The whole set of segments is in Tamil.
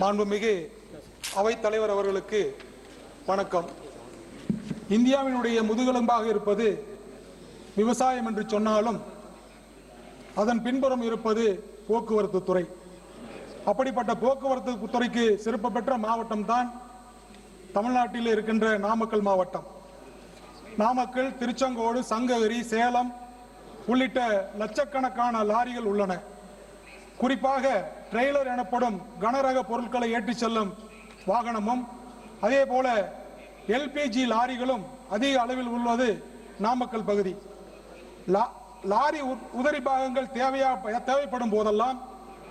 மாண்புமிகு அவைத்தலைவர் அவர்களுக்கு வணக்கம். இந்தியாவினுடைய முதுகெலும்பாக இருப்பது விவசாயம் என்று சொன்னாலும் அதன் பின்புறம் இருப்பது போக்குவரத்து துறை. அப்படிப்பட்ட போக்குவரத்து துறைக்கு சிறப்பு பெற்ற மாவட்டம் தான் தமிழ்நாட்டில் இருக்கின்ற நாமக்கல் மாவட்டம். நாமக்கல், திருச்செங்கோடு, சங்ககிரி, சேலம் உள்ளிட்ட லட்சக்கணக்கான லாரிகள் உள்ளன. குறிப்பாக ட்ரெய்லர் எனப்படும் கனரக பொருட்களை ஏற்றிச் செல்லும் வாகனமும் அதே போல எல்பிஜி லாரிகளும் அதிக அளவில் உள்ளது நாமக்கல் பகுதி. லாரி உதிரி பாகங்கள் தேவைப்படும் போதெல்லாம்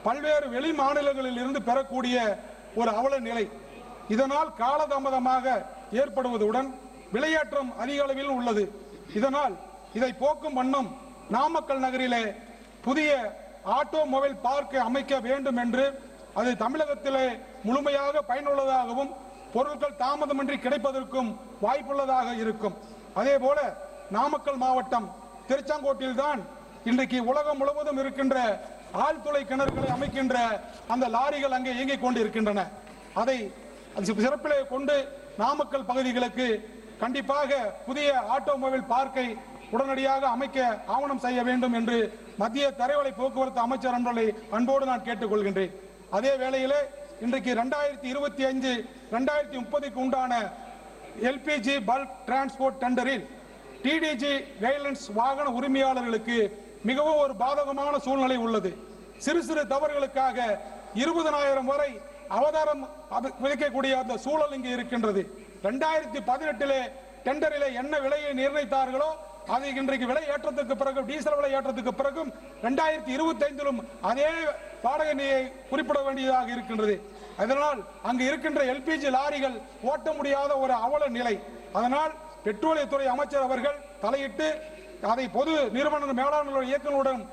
பல்வேறு வெளி மாநிலங்களில் இருந்து பெறக்கூடிய ஒரு அவல நிலை. இதனால் காலதாமதமாக ஏற்படுவதுடன் விலையேற்றம் அதிக அளவில் உள்ளது. இதனால் இதை போக்கும் வண்ணம் நாமக்கல் நகரிலே புதிய ஆட்டோமொபைல் பார்க் அமைக்க வேண்டும் என்று, அது தமிழகத்திலே முழுமையாக பயனுள்ளதாகவும் பொருட்கள் தாமதமின்றி கிடைப்பதற்கும் வாய்ப்புள்ளதாக இருக்கும். அதே போல நாமக்கல் மாவட்டம் திருச்செங்கோட்டில் தான் இன்றைக்கு உலகம் முழுவதும் இருக்கின்ற ஆழ்துளை கிணறுகளை அமைக்கின்ற அந்த லாரிகள் அங்கே இயங்கிக் கொண்டிருக்கின்றன. அதை சிறப்பிலே கொண்டு நாமக்கல் பகுதிகளுக்கு கண்டிப்பாக புதிய ஆட்டோமொபைல் பார்க்கை உடனடியாக அமைக்க ஆவணம் செய்ய வேண்டும் என்று மத்திய தரைவழி போக்குவரத்து அமைச்சர் அவர்களை அன்போடு நான் கேட்டுக்கொள்கின்றேன். அதே வேளையிலே இன்றைக்கு 2025 2030க்கு உண்டான எல்பிஜி பல்க் டிரான்ஸ்போர்ட் டெண்டரில் டிடிஜி கைட்லைன்ஸ் வாகன உரிமையாளர்களுக்கு மிகவும் ஒரு பாதகமான சூழ்நிலை உள்ளது. சிறு சிறு தவறுகளுக்காக 20,000 வரை அவதாரம் விதிக்கக்கூடிய அந்த சூழல் இங்கு இருக்கின்றது. 2018 டெண்டரிலே என்ன விலையை நிர்ணயித்தார்களோ அது இன்றைக்கு விலை ஏற்றத்துக்கு பிறகு, டீசல் விலை ஏற்றத்துக்கு பிறகும் 2025 அதே வாடகை குறிப்பிட வேண்டியதாக இருக்கின்றது. அதனால் அங்கு இருக்கின்ற எல்பிஜி லாரிகள் ஓட்ட முடியாத ஒரு அவல நிலை. அதனால் பெட்ரோலியத்துறை அமைச்சர் அவர்கள் தலையிட்டு அதை பொது நிறுவன மேலாண்மை இயக்குநருடன்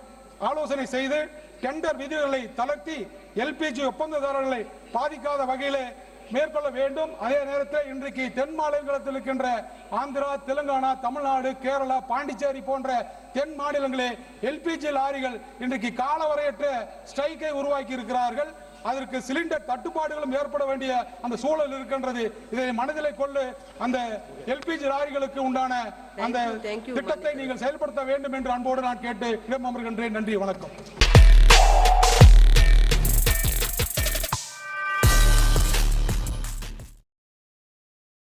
ஆலோசனை செய்து டெண்டர் விதிகளை தளர்த்தி எல்பிஜி ஒப்பந்ததாரர்களை பாதிக்காத வகையிலே மேற்கொள்ள வேண்டும். அதே நேரத்தில் இன்றைக்கு தென் மாநிலத்தில் இருக்கின்ற ஆந்திரா, தெலுங்கானா, தமிழ்நாடு, கேரளா, பாண்டிச்சேரி போன்ற தென் மாநிலங்களே எல்பிஜி லாரிகள் இன்றைக்கு காலவரையற்ற ஸ்ட்ரைக்கை உருவாக்கி இருக்கிறார்கள். அதற்கு சிலிண்டர் தட்டுப்பாடுகளும் ஏற்பட வேண்டிய அந்த சூழல் இருக்கின்றது. இதை மனதிலே கொண்டு அந்த எல்பிஜி லாரிகளுக்கு உண்டான அந்த திட்டத்தை நீங்கள் செயல்படுத்த வேண்டும் என்று அன்போடு நான் கேட்டு இடமர்கின்றேன். நன்றி, வணக்கம்.